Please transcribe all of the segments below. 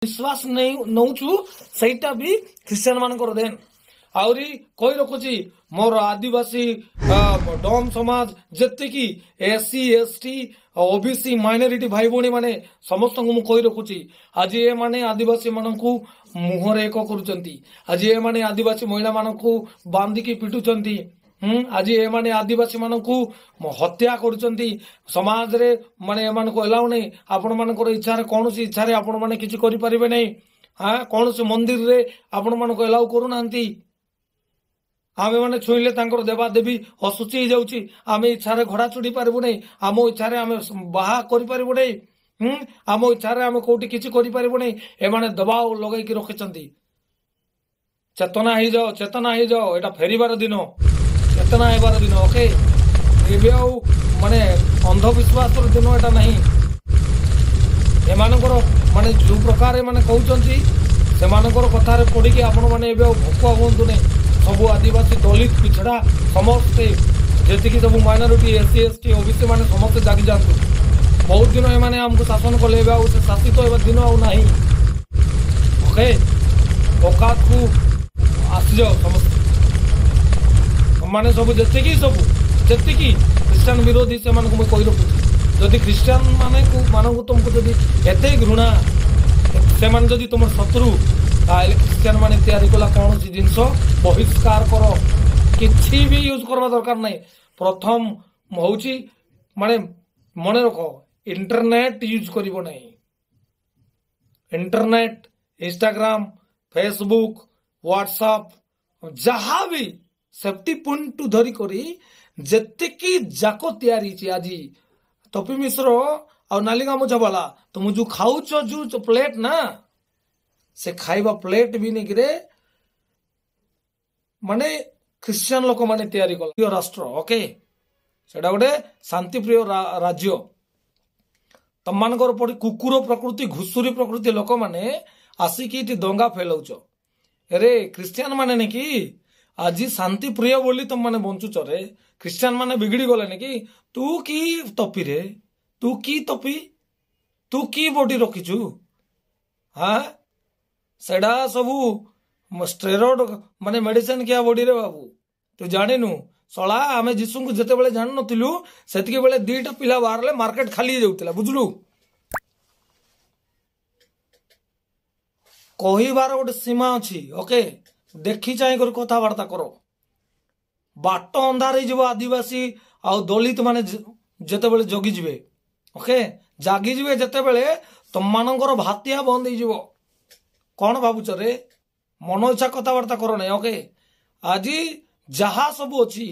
विश्वास नौचु सहीटा भी ख्रिस्टियन मानकर देन आउरी कही रखुची मोर आदिवासी डम समाज जेते की एससी एसटी ओबीसी माइनॉरिटी भाई भौणी माने समस्त को कही रखुची आज ये माने आदिवासी मानकू मुहरे एक करूचंती आज ये माने आदिवासी महिला मानकू बांधिकी पिटुचंती आज ये माने आदिवासी मानकू हत्या करूचंती समाज रे माने एमान को एलाउ नहीं आपण मानकर इच्छा रे कौन सी इच्छा रे आपण माने किछि करि परिबे नहीं हां कौन से मंदिर रे आपण मान को एलाउ करू नांती आमे माने छुईले तांकर देवा देवी असुचि हो जाउची आमे इच्छा रे घोड़ा चुड़ी पारबु नहीं आम इच्छा रे आमे बाहा करि परिबु नहीं आम इच्छा रे आमे कोठी किछि करि परिबु नहीं ए माने दबाव लगाई कि रखिचंती चेतना ही जाओ एटा फेरीबार दिन चेतना हेबार दिन ओके एबे आ माने अंधविश्वास दिन एटा नहीं एमानकर माने जो प्रकार माने कहउचंती सेमानकर कथा रे पड़ी कि आपण माने एबे भोकुआ होंतु नहीं सबु आदिवासी दलित पिछड़ा समस्ते जेतिकी सब माइनॉरिटी एससी एसटी ओबीसी माने समस्ते जागी जातु बहुत दिन एमाने हमको शासन कले एबे आ शासित होबा दिन आ नहीं ओके औकात को आसी जाओ समस्त माने सब जेतिकी क्रिश्चियन विरोधी से माने को कहि रखुची जदि क्रिश्चियन माने को तुमको जदि एते घृणा से माने जदि तुम शत्रु ताले क्रिश्चियन माने तैयारी कला कौन सी जिनस बहिष्कार करो किछि भी यूज करबा दरकार नहीं प्रथम होउची माने मने रखो इंटरनेट यूज करिवो नहीं इंटरनेट इंस्टाग्राम फेसबुक व्हाट्सएप जहाँ भी सेफ्टी पॉइंट टू धरी करी जेतिकी जाको तैयारी छि आजी टपी मिश्र और नालिका मुझा वाला तुम जो खाऊच जो प्लेट ना से खाइबा प्लेट भी नहीं गिरे माने क्रिश्चियन लोक माने तैयारी कल राष्ट्र ओके सेटा गोटे शांति प्रिय राज्य तम मानकर पड़ी कुकुर प्रकृति घुसुरी प्रकृति लोक माने आसिकी दंगा फैलाउच अरे क्रिश्चियन माने नहीं कि आज शांति प्रिय बोली तुम माने बंचुच रे क्रिश्चियन माने बिगड़ी गले नहीं कि तू की तपी रे तू की बॉडी रखिचु हाँ सेडा सबू स्टेरॉइड माने मेडिसिन क्या बॉडी रे बाबू तू जानिनु सला आमे जीसु को जते बेले जान नथिलु सेतिके बेले दीटा पिला बाहरले मार्केट खाली जाउतला बुझलु कहिबार गोटे सीमा अछि ओके देखी चाहि कर कथा वार्ता करो बाट अंधार हो आदिवासी आ दलित माने जते बेले जगी जिवे ओके जागी जिवे जते बेले तुम मानकर भातिया बंद हो कौन भावुच रे मन इच्छा कथबार्ता कर ना ओके आज जहा सब अच्छी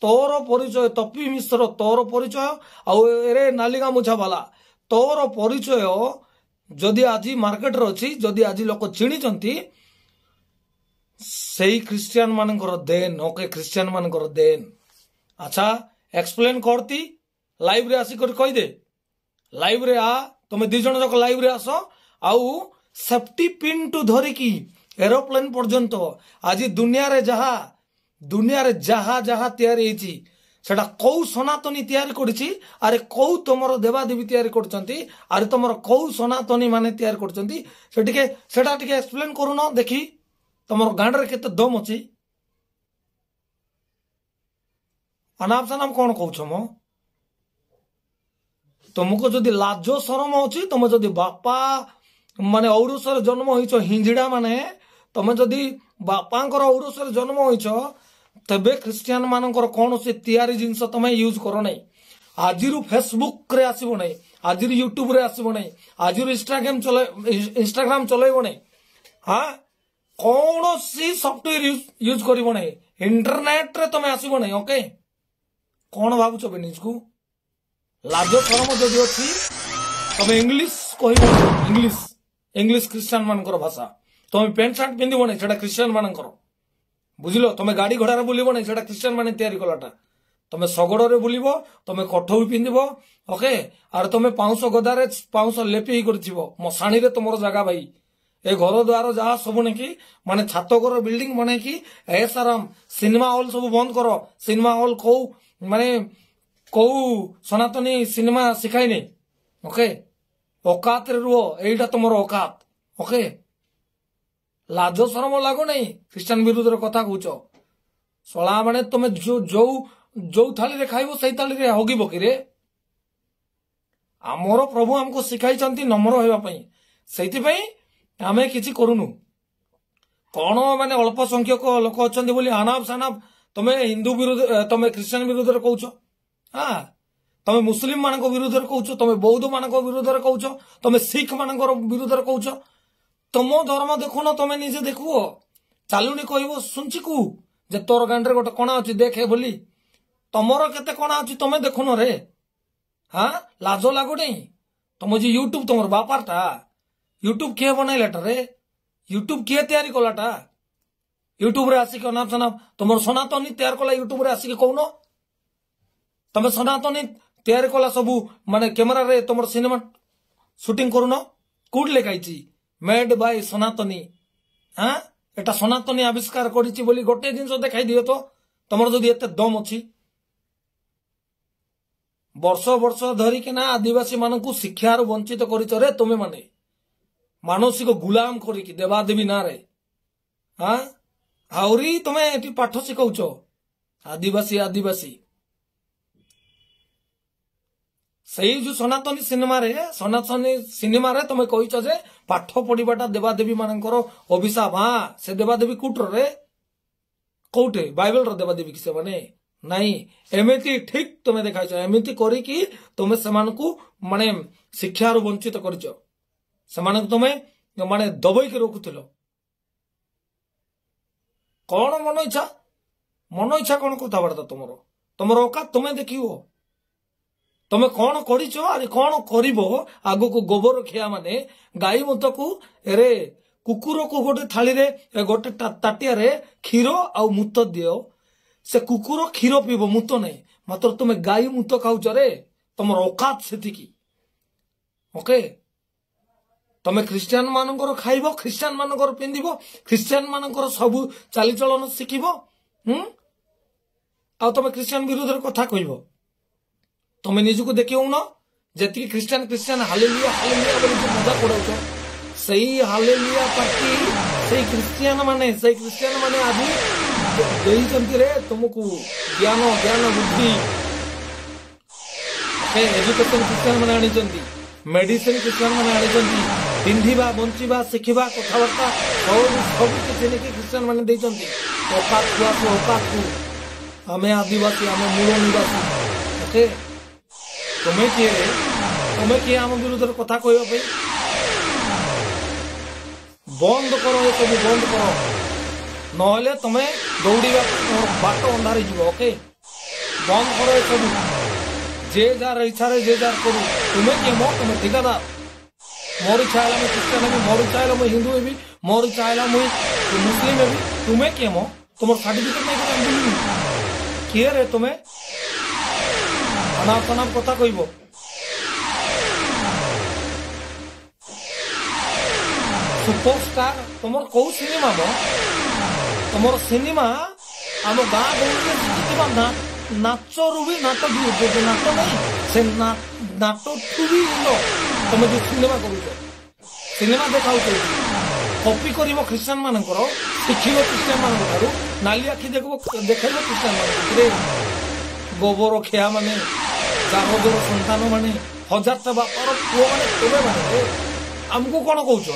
तोर परिचय तपी मिश्र तोर परिचय आरे नालिका मुछा वाला तोर परिचय जदि आज मार्केट रे अच्छी जदि आज लोक चिन्हिचंती सही क्रिश्चियन मानकर देन ओके क्रिश्चियन मानकर देन अच्छा एक्सप्लेन करती लाइव रे आसी कर कहि दे लाइव रे आ तुम दी जन जक लाइव रे आस आउ सेफ्टी पिन टू धरिकी एरोप्लेन पर्यंत आज दुनिया रे जहा तैयारी हेची सेटा कौ सनातनी तैयारी करछि अरे कौ तुमर देवा देवी तैयारी करछंती अरे तुमर कौ सनातनी माने तैयारी करछंती सेटा टिके एक्सप्लेन करूनो देखी तुमर गांड रे केते दम अछि अनाप सनाप कोन कहउछ मो तुमको जदि लाज शरम अच्छी तुम जदि बापा माने औरसर जन्म होइछ हिंजड़ा माने तुम जदि बापांकर औरसर जन्म होइछ तबे क्रिश्चियन मानकर कौन से तैयारी जिनस तुम यूज कर नहीं आज फेसबुक रे आसीबो नहीं आज यूट्यूब रे आसीबो नहीं आज इंस्टाग्राम चलेबो नहीं हाँ कौन सी सॉफ्टवेयर यूज करिबो नहीं इंटरनेट रे तुम आसीबो नहीं ओके कौन भावुछ बे निजकू लाज शरम जदि अच्छी तुम इंग्लिश कह इंग्लिश क्रिश्चियन मानकर भाषा तुम पेंट सार्ट पिंधब नहीं सेटा क्रिश्चियन मानकर बुझल तुम गाड़ी घोड़ा बुलब नहीं सेटा क्रिश्चियन माने तैयारी कलाटा तुम शगड़ रे बुलब तुम कठ भी पिंधब ओके आर तुम पाउंस गदारे पाउंस लेपी कर मशाणी रे तुम जगह भाई ए घर द्वार जहाँ सब नहीं कि माने छात घर बिल्डिंग बने कि एसाराम सिनेमा हॉल सब बंद कर सिनेमा हॉल कौ माने कौ सनातनी सिनेमा शिखाई नहीं ओके औकात रे रुह एटा तुम औकात ओके लाज शरम लागो नहीं ख्रिस्टान विरुद्ध कथा कौच शला माने तुम जो थाली रे खाइबो सही थाली रे हगिबो कि रे आमर प्रभु हमको शिखाई नम्र होगा से आम कि करूनु कौन माने अल्प संख्यक लोक अच्छा आनाप सानाप तुम्हें हिंदू विरुद्ध तुम्हें ख्रिस्टान विरुद्ध कौच हाँ तुम्हें मुस्लिम मान विरुद्ध कौच तुम्हें बौद्ध मान विरुद्ध कौच तुम्हें सिख मान विरुद्ध कौच तुम धर्म देखुन तुम्हें निजे देखु चलुनी कह सुनची कु जे तोर गांडे गोटे कणा अच्छी देखे बोली तुमर केते कणा अच्छी तुम्हें देखुन रे हाँ लाज लागु नहीं तुम जी यूट्यूब तुम बापारटा यूट्यूब किए बनैलाटा रे यूट्यूब किए तैयारी कलाटा यूट्यूब रे आसिक अनाप शनाप तुम सनातनी तैयार कला यूट्यूब रे आसिक कौन तुम सनातनी तैयारी कला सबू माने कैमेरा रे तुम सिनेमा शूटिंग करून कौट लिखाई मेड बाय सनातनी हाँ एटा सनातनी आविष्कार करिछि बोली गोटे जिनस देखाई दियो तो तुम जदि एते दम अछि वर्ष वर्ष धरिकिना आदिवासी मानकु शिक्षार वंचित करिछ रे तुमे माने मानसिक गुलाम करिकि देवादेवी ना रे हाँ आउरी तुमे एटी पाठ शिखौछ आदिवासी आदिवासी सही जो सनातनी सिनेमा रे तुमे कहिछ जे पाठ पढ़िबाटा देवादेवी मानकर अभिशाप हाँ से देवादेवी कुटर रे कोटे बाइबल रो देवादेवी किसे माने नहीं एमिति ठीक तुमे देखाइछ एमिति करिकि तुमे सेमानकु माने शिक्षार वंचित करिछ सेमानकु तुमे माने दबई के रोकुथिलो कौन मन इच्छा कौन कथबार्ता तुमर औकात तुमे देखियो तुमे कौन करिछ अरे कौन करिवो आगो को गोबर खिया माने गाई मत को एरे कुकुर को गोटे थाली रे गोटे ताटिया रे क्षीर आ मुत दियो से कुकुर क्षीर पीब मुत नहीं मात्र तुमे गाई मुत खाऊच रे तुम औकात सेतिकी ओके तुमे ख्रिस्टियान मानकर खाइबो ख्रिस्टियान मानकर पिंदिबो ख्रिस्टियान मानकर सबु चालीचलन शिखिबो आ तुमे ख्रिस्टियान विरुद्ध कथा कहबो तुमे निजको देखियो न जेतिकी ख्रिस्टियान हालेलुया हालेलुया बोली मजा पड़ाउछ सही हालेलुया पार्टी सही ख्रिस्टियान माने आदि देइचंती रे तुमको ज्ञान बुद्धि एजुकेशन ख्रिस्टियान माने आनिचंती मेडिसिन ख्रिस्टियान माने आनिचंती पिंधिबा बंचिबा शिखिबा कथाबार्ता सब किसी ने ख्रिस्टियान माने देइचंती औकात को आमे आदिवासी आमे मूल निवासी ओके तुम्हें किए आम विरुद्ध कथा कह बंद कर सब बंद कर नहले तुम्हें दौड़ा बाट अंधार जीव ओके बंद कर सब जे जार इच्छा जे जार करू तुम्हें किए मो तुम्हें ठिकादार मोर इच्छा है ख्रिस्टान हेबी मोर इच्छा है हिंदू हेबी मोर इच्छा है मुस्लिम हेबी तुम्हें किए मो तुम सर्टिफिकेट नहीं किए रे तुम्हें अनाप शनाप कथा कहब सुपरस्टार तुम कौ सिनेमा तुम सिनेमा आम गाँ गहली नाचरू भी नाट नहीं से नाटू भी तुम जो सिनेमा करेमा देखा कॉपी कर ख्रिस्टान मानकर शिखिब ख्रिस्टान मान नाली आखि देख ख्रिस्टान मान गोबर खिया माने जागोदर संतान माने हजारटा बापार पुओ माने तुमे माने आमको कौन कौच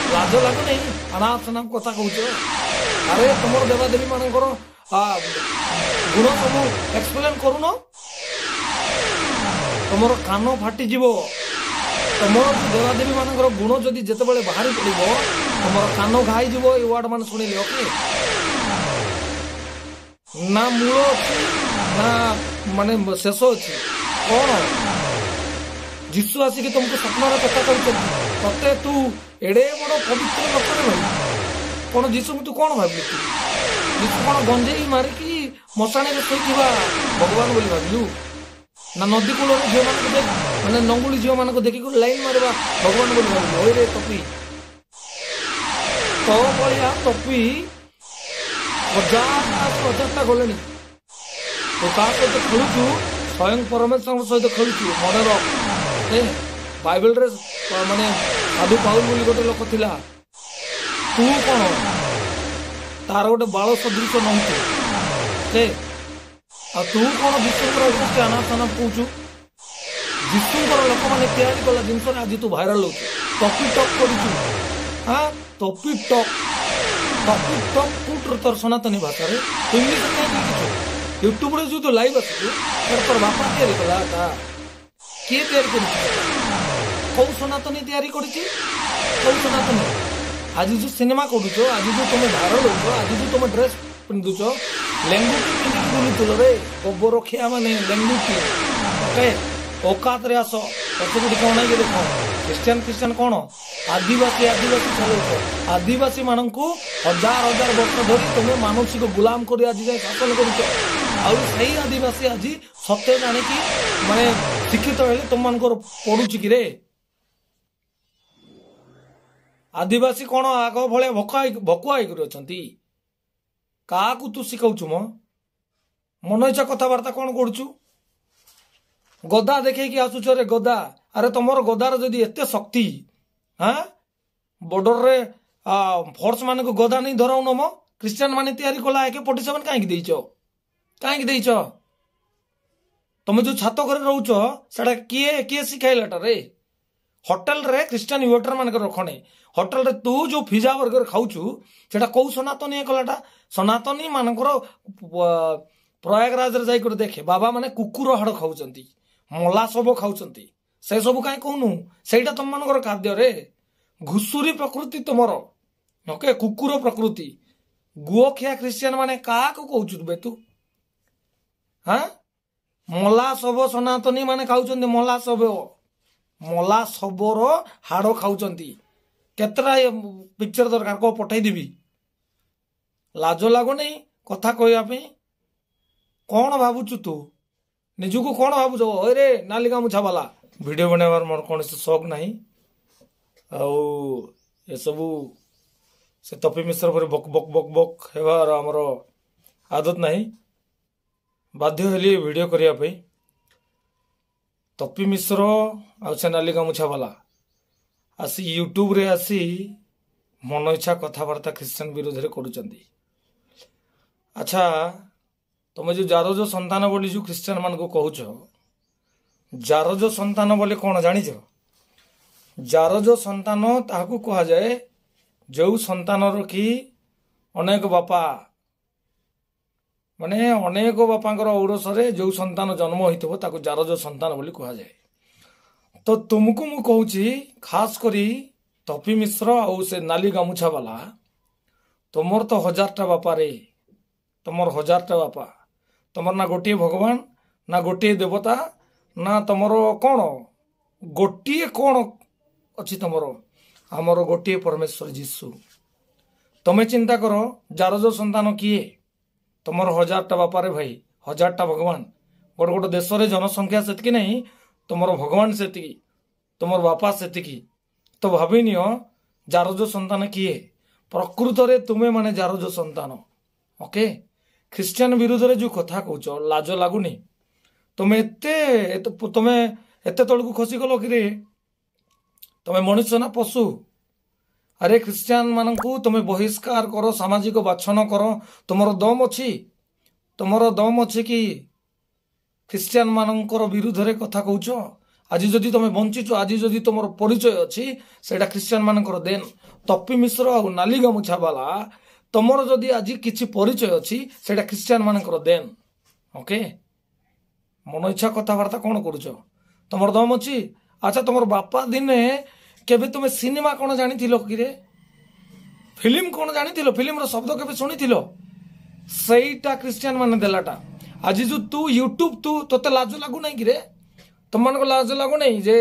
लाज लागु नहीं अनाप शनाप कथा कौच अरे तुम देवादेवी मानकर गुण सब एक्सप्लेन करून तुम कान फाटिज तुम देवादेवी मानकर गुण जदि जिते बाहरी पड़ो तुम कान घाई ये वार्ड मान शुणिले ओके ना मूल अच्छी ना माने शेष अच्छी कौन जीशु आसिक तुमको स्वप्न कथा कहते तू एड़े बड़ पवित्र लोक भाई कौन जीशु तू कौन भाविलु जीशु कौन गंजेई मारिकी मशाणी शोईथिबा भगवान बोली भाविलु ना नदी कूल झील मान मैंने नंगुली झील मान देखिक लाइन मारवा भगवान बोली भाविलु ओरे टपी तो भाया टपी हजारटा गले तो सहित खेलुचु स्वयं परमेश्वर सहित खेलुचु मन रख बाइबल रे माने साधु पाउल बोली गोटे लोक थिला तू कौन तार गोटे बाल सदृश नहुतु से आ तू कौन विश्वकर गोटे अनाथाना पूछू विश्वकर लोक मैंने तैयारी कला जिनस आज तू भाइराल हो टॉपिक टॉक करूचु हाँ टॉपिक टॉक कोट तोर सनातनी भाषा रे तू इंग्लिश कहीं यूट्यूब रे जो तो लाइव आसु तोर बापा तैयारी कला ता किए तैयारी कर कौ सनातनी तैयारी करिछि कौ सनातनी आज जो सिनेमा करूच आज जो तुम भाइराल हो आज जो तुम ड्रेस पिंधुच लेंगुटी पिंधिक बुलुल रे गोबर खिया माने लेंगुटी ओके औकात रे आस पछुटी कौन है देख क्रिश्चियन कौन आदिवासी चलुच आदिवासी मान को हजार हजार वर्ष धरी तुम मानसिक गुलाम कर आज जाए शासन कर आदिवासी आज सत्य जानिकी माने शिक्षित हेले तुम मान पड़ुची कि रे आदिवासी कौन आग भाया भकुआ क्या तू शिखाऊचु मो मन इच्छा कथबार्ता कौन करुचु गदा देखी आसुच रे गदा अरे तुमर गदार जदि एते शक्ति हाँ बॉर्डर रे फोर्स मान को गदा नहीं धराउन मो क्रिश्चियन माने तैयारी कला AK-47 कहीं देइच तुम जो छात घर रोच से किए शिखाइलाटा रे होटेल रे क्रिश्चियन वेटर मान रखने होटेल रे तू जो पिज्जा बर्गर खाऊचु सेटा कौ सनातनी कलाटा सनातनी मानकर प्रयागराज रे जाई कर देखे बाबा माने कुकुर हाड़ खाऊचंती मला सब खाऊचंती से सब कहीं कहूनु सेटा तुम मानकर खाद्य रे घुसुरी प्रकृति तुमर ओके कुकुर प्रकृति गुओ खिया क्रिश्चियन माने का कहूचु बे तू हाँ मला सब सनातनी माने खाऊचंती मला सबर हाड़ खाऊचंती केतरा पिक्चर दरकार को पठाई देबी लाज लागो नहीं कथा कहवाई कौन भावुचु तू निजुको कौन भावुच अरे नालिका मुछावाला वीडियो बनावर मोर कौन शौक नहीं ये सबू से तपी मिश्र पर बक बक बक बक हेबार आमर आदत नहीं बाध्य हेली वीडियो करने तपी मिश्र आ से नालिका मुछावाला आसी यूट्यूब रे आसी मन इच्छा कथबार्ता क्रिश्चियन विरोध में करुचंदी अच्छा तुम जो जारज संतान बोली जो क्रिश्चियन मान को कहूच जारज संतान बोले कौन जानिछ जारज संतान ताहाकू कहा जाए जो संतान कि अनेक बापा माने अनेक बापांकर औरसरे जो संतान जन्म होइतबो ताकू जारज संतान बोली कहा जाए तो तुमको मु कहूची खास करी तपी मिश्र आउ से नाली गामुछा वाला तुमर तो 1000टा बापा रे तुमर 1000टा बापा तुमर ना गोटे भगवान ना गोटे देवता ना तुमर कौन गोटे कौन अच्छी तुमर आमर गोटे परमेश्वर जीशु तुम्हें चिंता करो जारज संतान किए तुमर 1000टा बापा रे भाई 1000टा भगवान गोटे गोटे देश रे जनसंख्या सेतकी नहीं तुमर भगवान सेतिकी तुमर बापा सेतिकी तो भाभी नियो जारज संतान किए प्रकृत रे तुम्हें माने जारज संतान ओके क्रिश्चियन विरोध रे जो कथा कहूच लाज लगुनि तुम्हें एते तलकू खसी गल कि तुम्हें मनुष्य ना पशु अरे क्रिश्चियन मान को तुम्हें बहिष्कार कर सामाजिक बाछन कर तुमर दम अच्छी कि क्रिश्चियन मानकर विरुद्ध रे कथा कहूच आज जदि तुम बंचीच आज जदि तुम परिचय अच्छी से क्रिश्चियन मानकर देन तपी मिश्र आ नाली गामुछा वाला तुमर जदि आज किसी परिचय अच्छी से क्रिश्चियन मानकर देन ओके मन इच्छा कथबार्ता कौन करुच तुमर दम अच्छी अच्छा तुम बापा दिने केबे तुम सिनेमा कौन जानी कि फिल्म कौन जानी फिल्म शब्द केबे शुणी सहीटा क्रिश्चियन मान देलाटा आज जो तू यूट्यूब तू तोते लाज लगू नहीं कि तुम मान को लाज लगू नहीं जे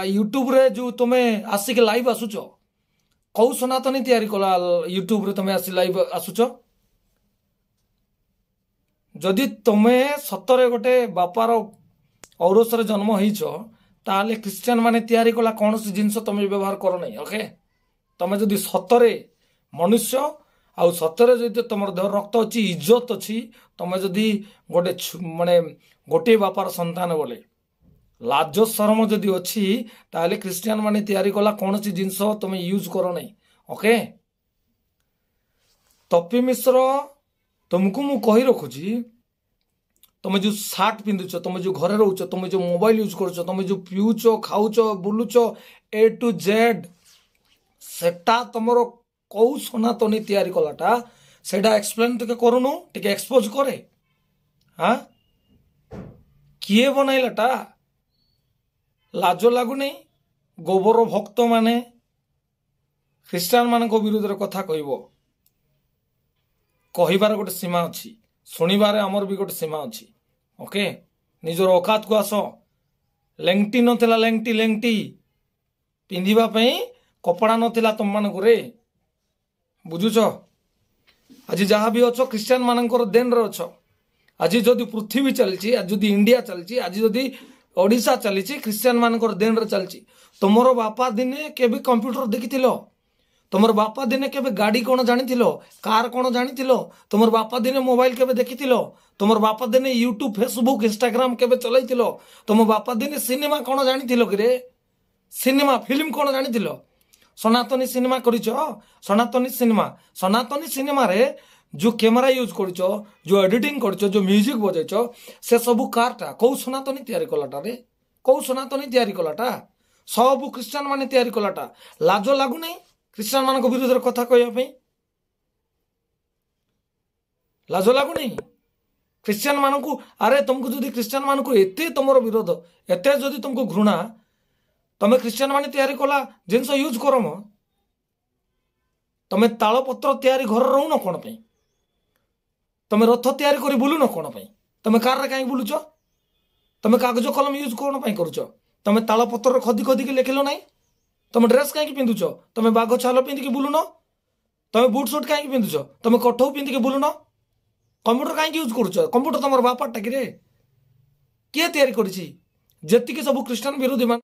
यूट्यूब रे जो तुम्हें आसिक लाइव आसुच कौ सनातनी तैयारी कला यूट्यूब रे तुम्हें आसी लाइव आसुच जदि तुम्हें सतरे गोटे बापार औरसरे जन्म होइछ ताले क्रिश्चियन माने तैयारी कला कौन सी जिनस तुम व्यवहार कर नहीं ओके तुम्हें जदि सतरे मनुष्य आउ सतरे जदि तुम देह रक्त अच्छी इज्जत अच्छी तुम जदि गोटे माने गोटे बापार संतान बोले लाज शरम जदि अच्छी ताहले क्रिश्चियन माने तैयारी कला कौन सी जिनस तुम यूज कर नहीं। ओके तपी मिश्र तुमको मु कही रखुची तुम जो सार्ट पिंधुच तुम जो घरे रोच तुम जो मोबाइल यूज कर तुम जो पिउच खाऊच बुलुच ए टू जेड सेटा तुमर कौ सनातनी तैयारी कलाटा सेटा एक्सप्लेन टिके करूनु टिके एक्सपोज करे। हाँ किए बनैलाटा लाज लगुनि गोबर भक्त माने ख्रीष्टान मान विरुद्ध कथा कहबार गोटे सीमा अच्छी शुणवार आमर भी गोटे सीमा अच्छी। ओके निजर औकात को आस लेंगटी नथिला लेंगटी लेंगटी पिंधिबापई कपड़ा नथिला तुम मानक रे बुझुच। आज जहाँ भी अच्छ ख्रीष्टान मानकर देन रे अच्छ आज जदि पृथ्वी चलती आज जदि इंडिया चलती आज जदि ओडिशा चली ख्रीष्टान मानकर देन रे चलती। तुमर बापा दिने केबे कंप्यूटर देखिथिलो तुमर बापा दिने केबे गाड़ी कौन जानिथिलो कार कौन जानिथिलो तुमर बापा दिने मोबाइल केबे देखिथिलो तुमर बापा दिने यूट्यूब फेसबुक इंस्टाग्राम केबे चलैथिलो तुम बापा दिने सिनेमा कौन जानिथिलो कि सिनेमा फिल्म कौन जानिथिलो सनातनी सिनेमा करिछ सनातनी सिनेमा रे जो कैमरा यूज करिछ जो एडिटिंग करिछ जो म्यूजिक बजाइछ से सब कारटा कौ सनातनी तैयारी कलाटा रे कौ सनातनी तैयारी कलाटा सब क्रिश्चियन माने तैयारी कलाटा लाज लागु नहीं ख्रीष्टान मान विरुद्ध कथा कहवाई लाज लगु नहीं ख्रीष्टान मान को अरे तुमको जदि ख्रीष्टान मान को एते तुमर विरोध एते जदि तुमको घृणा तमे ख्रीष्टान माने तैयारी कला जिनस यूज कर तमे ताल पत्र तैयारी घर रहून कौन पे तमे रथ तैयारी कर बुलून कौन पे तमे कार रे कहीं बुलुच तमे कागज कलम यूज कौन पे करुच तमे ताल पत्र खदी खदी के लिखिल नहीं तुम ड्रेस कहीं पिंधुच तुम बाघ छाल पिंधिकी बुलून तुम बुट सुट कहीं पिंधुच तुम कठौ पिंधिकी बुलून कंप्यूटर कहीं यूज करुच कंप्यूटर तुम बापाटा कि किए तैयारी करी सब ख्रीष्टान विरोधी मान